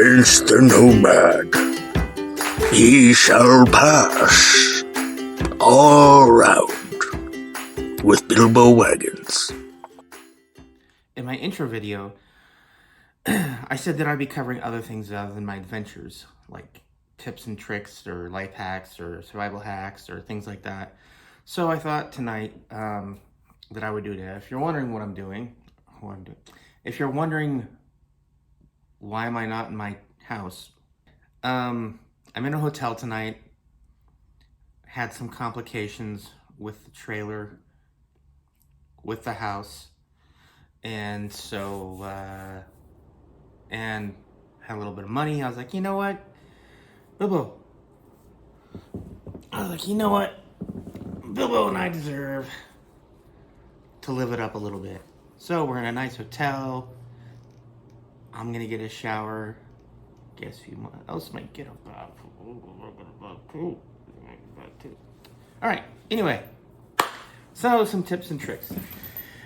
against the Nomad. He shall pass all round with Bilbo Wagons. In my intro video, I said that I'd be covering other things other than my adventures, like tips and tricks or life hacks or survival hacks or things like that. So I thought tonight that I would do that. If you're wondering what I'm doing, if you're wondering why am I not in my house, I'm in a hotel tonight. Had some complications with the trailer, with the house, and so and had a little bit of money. I was like, you know what, Bilbo. Bilbo and I deserve to live it up a little bit. So we're in a nice hotel. I'm gonna get a shower. Guess who else might get a bath? All right. Anyway, so some tips and tricks.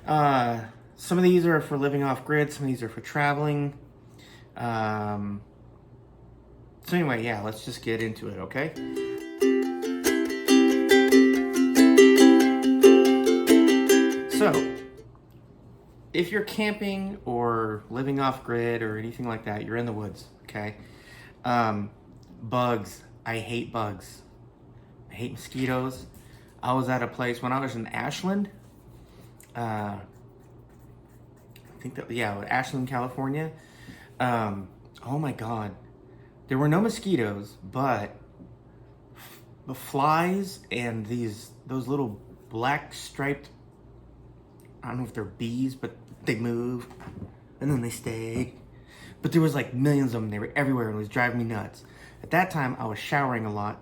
Some of these are for living off grid. Some of these are for traveling. So anyway, yeah, let's just get into it, okay? So, if you're camping or living off grid or anything like that, you're in the woods, okay? Bugs. I hate bugs. I hate mosquitoes. I was at a place when I was in Ashland. Ashland, California. Oh my God. There were no mosquitoes, but the flies and those little black striped, I don't know if they're bees, but they move and then they stay. But there was like millions of them. They were everywhere and it was driving me nuts. At that time, I was showering a lot.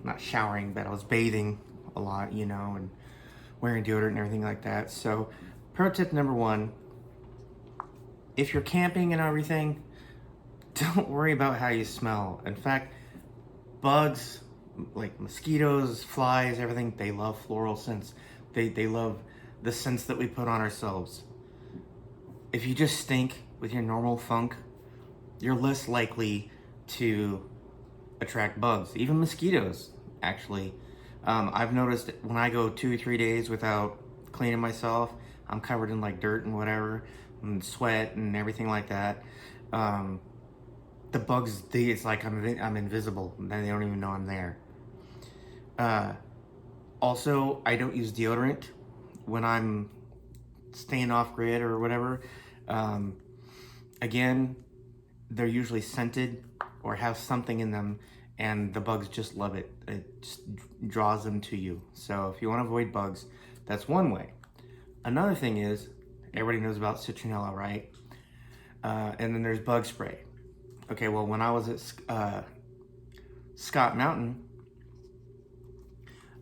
Not showering, but I was bathing a lot, and wearing deodorant and everything like that. So, pro tip number one, if you're camping and everything, don't worry about how you smell. In fact, bugs, like mosquitoes, flies, everything, they love floral scents. They love the scents that we put on ourselves. If you just stink with your normal funk, you're less likely to attract bugs, even mosquitoes, actually. I've noticed when I go 2 or 3 days without cleaning myself, I'm covered in like dirt and whatever, and sweat and everything like that. The bugs, it's like I'm invisible. They don't even know I'm there. Also, I don't use deodorant when I'm staying off grid or whatever. Again, they're usually scented or have something in them, and the bugs just love it. It just draws them to you. So if you want to avoid bugs, that's one way. Another thing is, everybody knows about citronella, right? And then there's bug spray. Okay, well, when I was at Scott Mountain,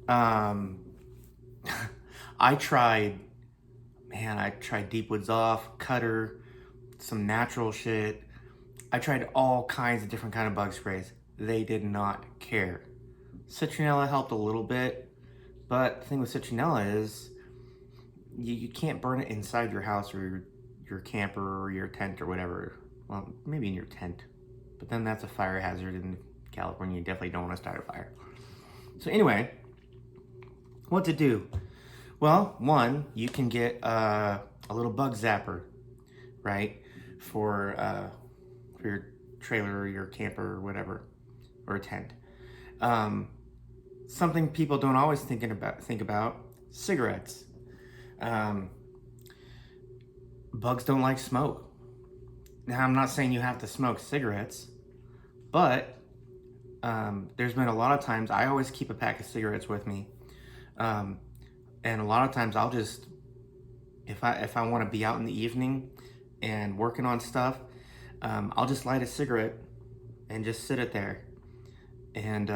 I tried Deep Woods Off, Cutter, some natural shit. I tried all kinds of different kind of bug sprays. They did not care. Citronella helped a little bit, but the thing with citronella is you can't burn it inside your house or your camper or your tent or whatever. Well, maybe in your tent, but then that's a fire hazard in California. You definitely don't want to start a fire. So anyway, what to do? Well, one, you can get a little bug zapper, right, for your trailer or your camper or whatever, or a tent. Something people don't always think about, cigarettes. Bugs don't like smoke. Now, I'm not saying you have to smoke cigarettes, but there's been a lot of times I always keep a pack of cigarettes with me. And a lot of times I'll just, if I want to be out in the evening and working on stuff, I'll just light a cigarette and just sit it there. And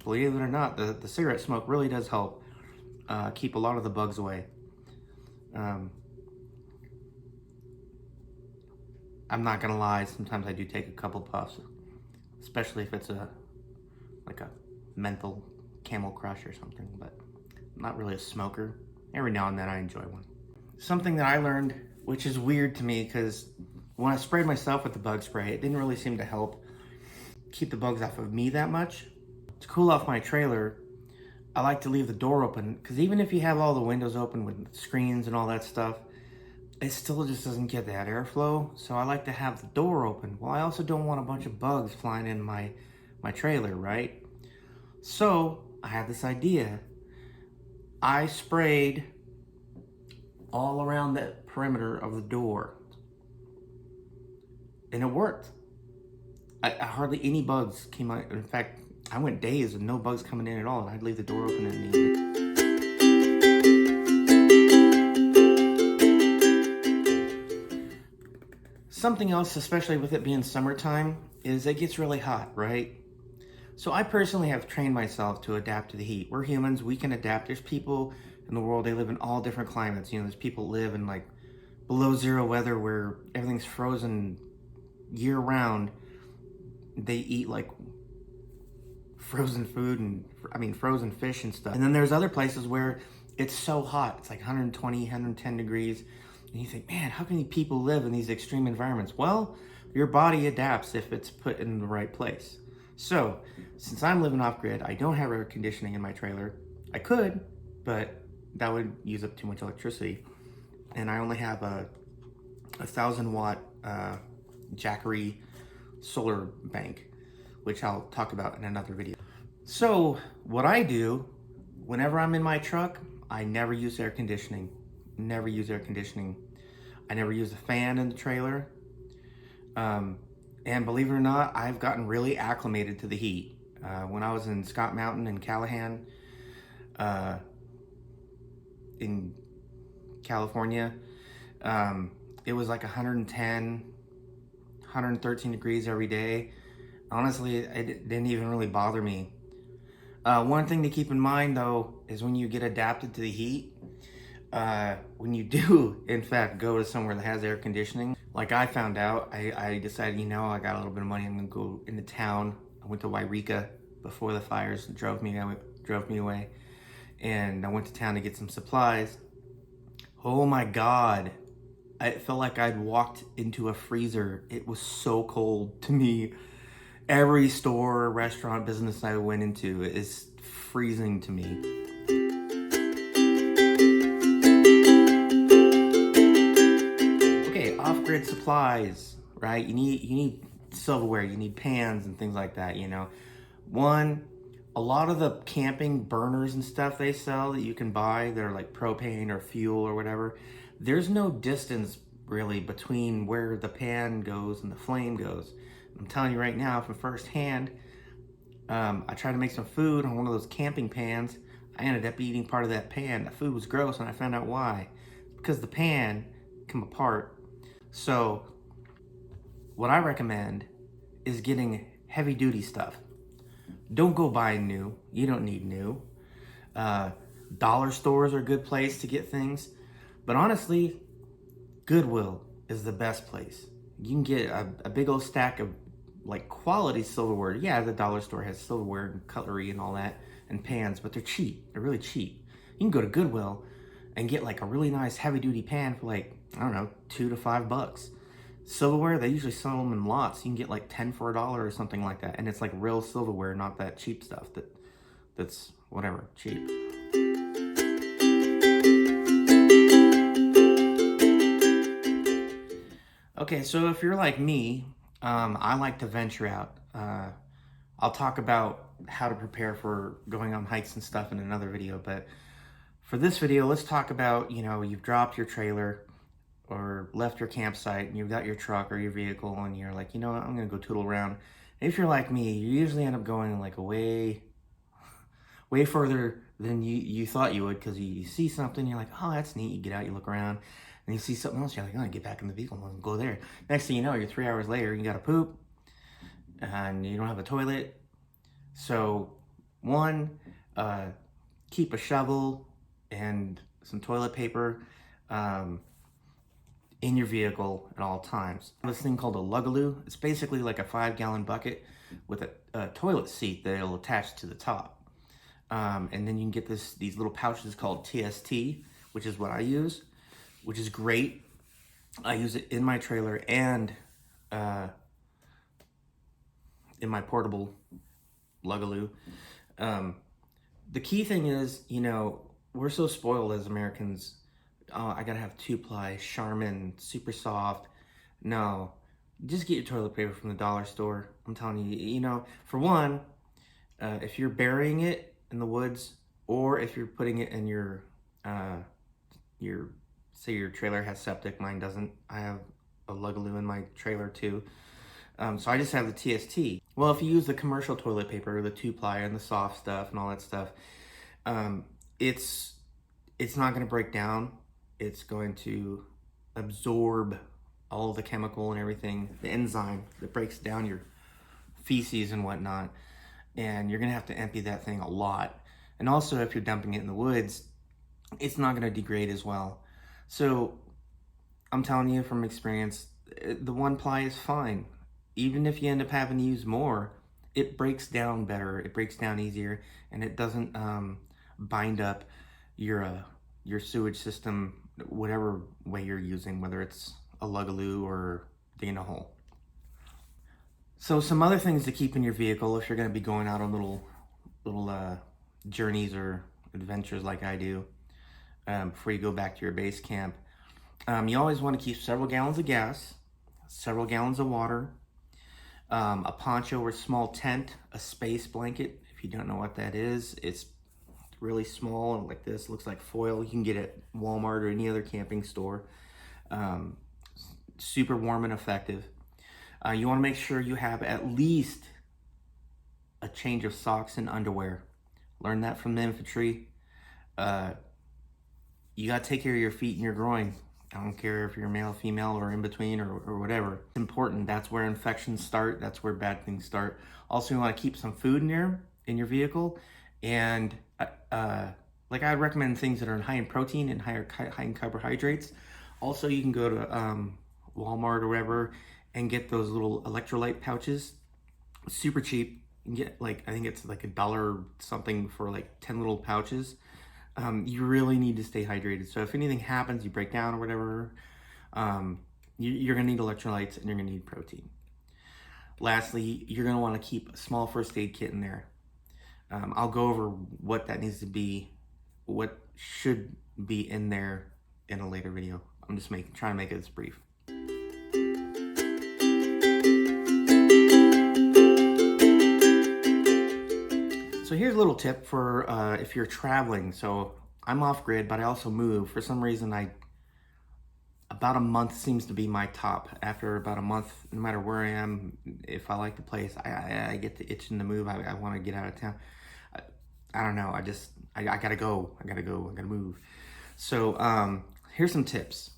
believe it or not, the cigarette smoke really does help keep a lot of the bugs away. I'm not gonna lie, sometimes I do take a couple puffs, especially if it's like a menthol Camel Crush or something, but I'm not really a smoker. Every now and then I enjoy one. Something that I learned, which is weird to me because when I sprayed myself with the bug spray, it didn't really seem to help keep the bugs off of me that much. To cool off my trailer, I like to leave the door open, because even if you have all the windows open with screens and all that stuff, it still just doesn't get that airflow. So I like to have the door open. Well, I also don't want a bunch of bugs flying in my trailer, right? So I had this idea. I sprayed all around the perimeter of the door, and it worked. Hardly any bugs came out. In fact, I went days with no bugs coming in at all, and I'd leave the door open and need it. Something else, especially with it being summertime, is it gets really hot, right? So I personally have trained myself to adapt to the heat. We're humans, we can adapt. There's people in the world, they live in all different climates. You know, there's people live in like below zero weather where everything's frozen year round. They eat like frozen food and frozen fish and stuff. And then there's other places where it's so hot. It's like 120, 110 degrees. And you think, man, how can these people live in these extreme environments? Well, your body adapts if it's put in the right place. So, since I'm living off grid, I don't have air conditioning in my trailer. I could, but that would use up too much electricity. And I only have a 1,000-watt Jackery solar bank, which I'll talk about in another video. So what I do whenever I'm in my truck, I never use air conditioning. Never use air conditioning. I never use a fan in the trailer. And believe it or not, I've gotten really acclimated to the heat. When I was in Scott Mountain in Callahan, in California, it was like 110, 113 degrees every day. Honestly, it didn't even really bother me. One thing to keep in mind though, is when you get adapted to the heat, when you do in fact go to somewhere that has air conditioning, like I found out, I decided, you know, I got a little bit of money, I'm gonna go into town. I went to Wairika before the fires drove me away. And I went to town to get some supplies. Oh my God. It felt like I'd walked into a freezer. It was so cold to me. Every store, restaurant, business I went into is freezing to me. Okay, off-grid supplies, right? You need silverware, you need pans and things like that, you know. One, a lot of the camping burners and stuff they sell that you can buy, they're like propane or fuel or whatever. There's no distance really between where the pan goes and the flame goes. I'm telling you right now from firsthand, I tried to make some food on one of those camping pans. I ended up eating part of that pan. The food was gross and I found out why. It's because the pan came apart. So what I recommend is getting heavy duty stuff. Don't go buying new. You don't need new. Dollar stores are a good place to get things. But honestly, Goodwill is the best place. You can get a big old stack of like quality silverware. Yeah, the dollar store has silverware and cutlery and all that and pans, but they're cheap. They're really cheap. You can go to Goodwill and get like a really nice heavy duty pan for like, I don't know, $2 to $5. Silverware, they usually sell them in lots. You can get like 10 for $1 or something like that. And it's like real silverware, not that cheap stuff that's whatever, cheap. Okay, so if you're like me, I like to venture out. I'll talk about how to prepare for going on hikes and stuff in another video, but for this video, let's talk about, you know, you've dropped your trailer or left your campsite and you've got your truck or your vehicle and you're like, you know what, I'm gonna go tootle around. And if you're like me, you usually end up going like way further than you thought you would, because you see something, you're like, oh, that's neat. You get out, you look around, and you see something else, you're like, oh, get back in the vehicle and go there. Next thing you know, you're 3 hours later, you gotta poop, and you don't have a toilet. So, one, keep a shovel and some toilet paper in your vehicle at all times. This thing called a lugaloo. It's basically like a 5-gallon bucket with a toilet seat that it'll attach to the top. And then you can get these little pouches called TST, which is what I use, which is great. I use it in my trailer and uh, in my portable lugaloo. Um, the key thing is, we're so spoiled as Americans. Oh, I gotta have 2-ply, Charmin, super soft. No, just get your toilet paper from the dollar store. I'm telling you, for one, if you're burying it in the woods, or if you're putting it in uh, your, say your trailer has septic, mine doesn't. I have a lugaloo in my trailer too. So I just have the TST. Well, if you use the commercial toilet paper, the 2-ply and the soft stuff and all that stuff, um, it's not going to break down. It's going to absorb all the chemical and everything, the enzyme that breaks down your feces and whatnot. And you're going to have to empty that thing a lot. And also, if you're dumping it in the woods, it's not going to degrade as well. So I'm telling you from experience, the 1-ply is fine. Even if you end up having to use more, it breaks down better, it breaks down easier, and it doesn't bind up your sewage system, whatever way you're using, whether it's a lugaloo or digging a hole. So some other things to keep in your vehicle if you're going to be going out on little journeys or adventures like I do, before you go back to your base camp. You always want to keep several gallons of gas, several gallons of water, a poncho or small tent, a space blanket. If you don't know what that is, it's really small and like this, looks like foil. You can get it at Walmart or any other camping store. Super warm and effective. You want to make sure you have at least a change of socks and underwear. Learn that from the infantry. You got to take care of your feet and your groin. I don't care if you're male, female, or in between, or whatever. It's important. That's where infections start. That's where bad things start. Also, you want to keep some food in your vehicle. And like I recommend things that are high in protein and high in carbohydrates. Also, you can go to Walmart or wherever and get those little electrolyte pouches. Super cheap. You can get I think it's like $1 something for like 10 little pouches. You really need to stay hydrated. So if anything happens, you break down or whatever, you're gonna need electrolytes and you're gonna need protein. Lastly, you're gonna wanna keep a small first aid kit in there. I'll go over what that needs to be, what should be in there in a later video. I'm just trying to make it this brief. So here's a little tip for if you're traveling. So I'm off grid, but I also move. For some reason, about a month seems to be my top. After about a month, no matter where I am, if I like the place, I get the itching to move. I want to get out of town. I don't know. I gotta go. I gotta move. So here's some tips.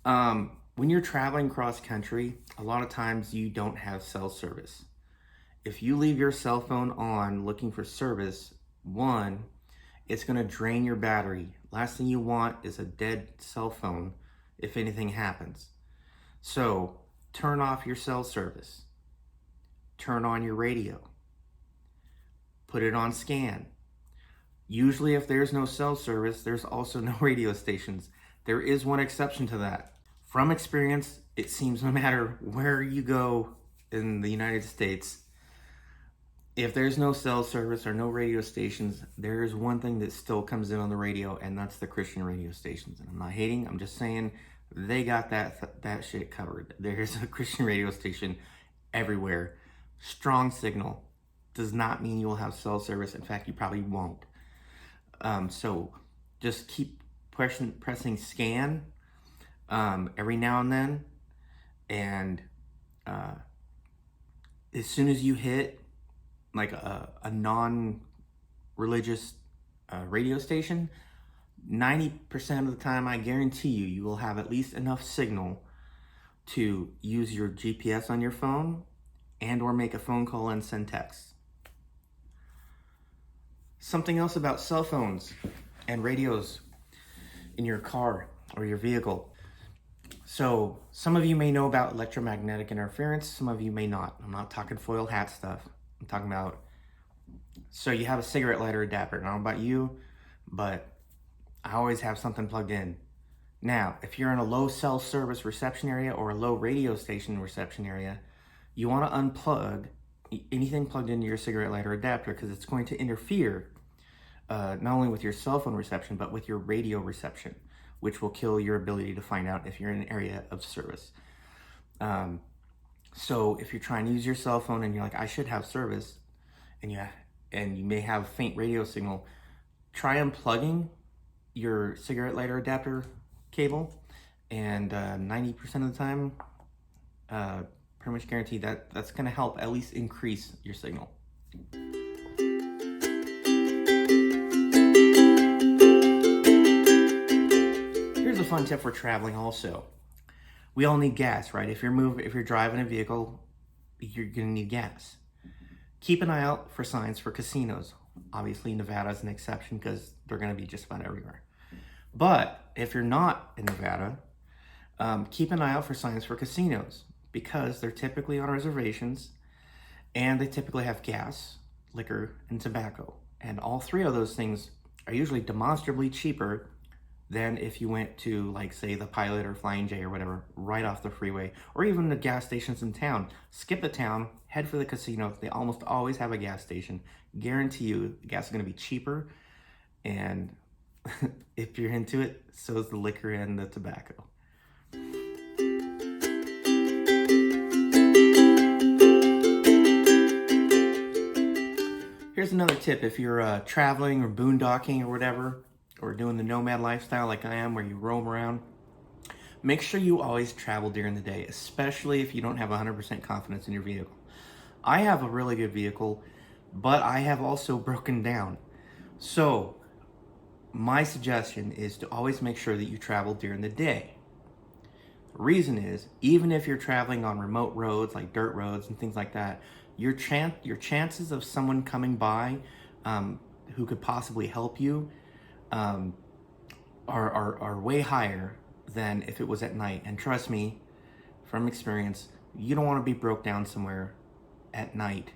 When you're traveling cross country, a lot of times you don't have cell service. If you leave your cell phone on looking for service, one, it's gonna drain your battery. Last thing you want is a dead cell phone if anything happens. So turn off your cell service. Turn on your radio. Put it on scan. Usually if there's no cell service, there's also no radio stations. There is one exception to that. From experience, it seems no matter where you go in the United States, if there's no cell service or no radio stations, there's one thing that still comes in on the radio, and that's the Christian radio stations. And I'm not hating, I'm just saying they got that shit covered. There's a Christian radio station everywhere. Strong signal. Does not mean you will have cell service. In fact, you probably won't. So just keep pressing scan every now and then. And as soon as you hit like a non-religious radio station, 90% of the time, I guarantee you will have at least enough signal to use your GPS on your phone and or make a phone call and send text. Something else about cell phones and radios in your car or your vehicle. So some of you may know about electromagnetic interference, some of you may not. I'm not talking foil hat stuff. I'm talking about, so you have a cigarette lighter adapter. I don't know about you, but I always have something plugged in. Now, if you're in a low cell service reception area or a low radio station reception area, you want to unplug anything plugged into your cigarette lighter adapter, because it's going to interfere not only with your cell phone reception, but with your radio reception, which will kill your ability to find out if you're in an area of service. So if you're trying to use your cell phone and you're like, I should have service, and you may have faint radio signal, try unplugging your cigarette lighter adapter cable, and 90% of the time, pretty much guaranteed that's going to help at least increase your signal. Here's a fun tip for traveling also. We all need gas, right? If you're driving a vehicle, you're going to need gas. Keep an eye out for signs for casinos. Obviously, Nevada is an exception because they're going to be just about everywhere. But if you're not in Nevada, keep an eye out for signs for casinos, because they're typically on reservations and they typically have gas, liquor, and tobacco. And all three of those things are usually demonstrably cheaper than if you went to, like, say, the Pilot or Flying J or whatever, right off the freeway, or even the gas stations in town. Skip the town, head for the casino. They almost always have a gas station. Guarantee you the gas is going to be cheaper, and if you're into it, so is the liquor and the tobacco. Here's another tip. If you're traveling or boondocking or whatever, or doing the nomad lifestyle like I am, where you roam around, make sure you always travel during the day, especially if you don't have 100% confidence in your vehicle. I have a really good vehicle, but I have also broken down. So my suggestion is to always make sure that you travel during the day. The reason is, even if you're traveling on remote roads like dirt roads and things like that, your chances of someone coming by who could possibly help you are way higher than if it was at night. And trust me, from experience, you don't want to be broke down somewhere at night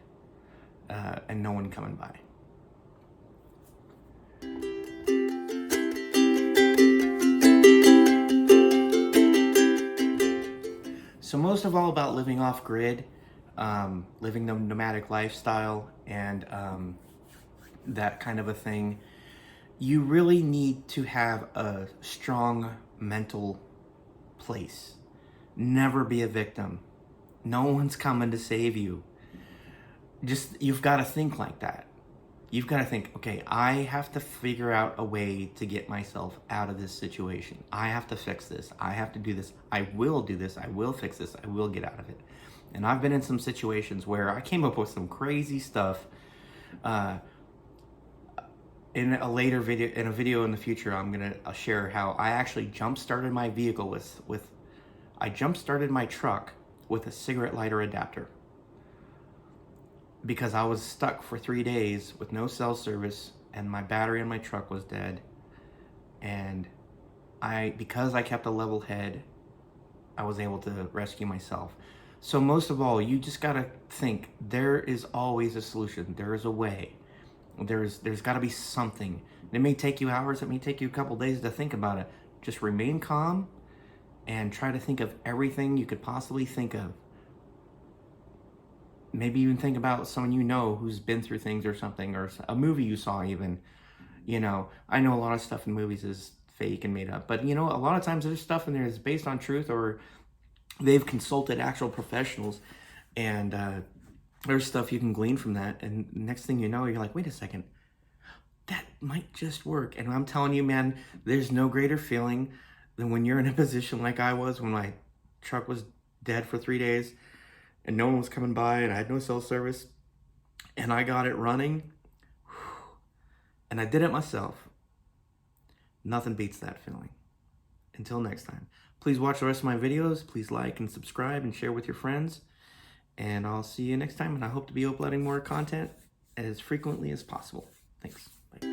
and no one coming by. So most of all about living off grid, living the nomadic lifestyle, and that kind of a thing, you really need to have a strong mental place. Never be a victim. No one's coming to save you. You've got to think like that. You've got to think, okay, I have to figure out a way to get myself out of this situation. I have to fix this. I have to do this. I will do this. I will fix this. I will get out of it. And I've been in some situations where I came up with some crazy stuff. In a later video, in a video in the future, I'll share how I actually jump-started my vehicle I jump-started my truck with a cigarette lighter adapter, because I was stuck for 3 days with no cell service and my battery in my truck was dead. And because I kept a level head, I was able to rescue myself. So most of all, you just gotta think, there is always a solution. There is a way. There's gotta be something. It may take you hours, it may take you a couple days to think about it. Just remain calm and try to think of everything you could possibly think of. Maybe even think about someone you know who's been through things or something, or a movie you saw even. You know, I know a lot of stuff in movies is fake and made up, but you know, a lot of times there's stuff in there that's based on truth, or they've consulted actual professionals, and there's stuff you can glean from that. And next thing you know, you're like, wait a second, that might just work. And I'm telling you, man, there's no greater feeling than when you're in a position like I was when my truck was dead for 3 days and no one was coming by and I had no cell service and I got it running and I did it myself. Nothing beats that feeling. Until next time, please watch the rest of my videos. Please like and subscribe and share with your friends. And I'll see you next time. And I hope to be uploading more content as frequently as possible. Thanks. Bye.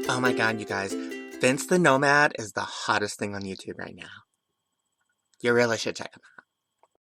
Oh my God, you guys. Vince the Nomad is the hottest thing on YouTube right now. You really should check him out.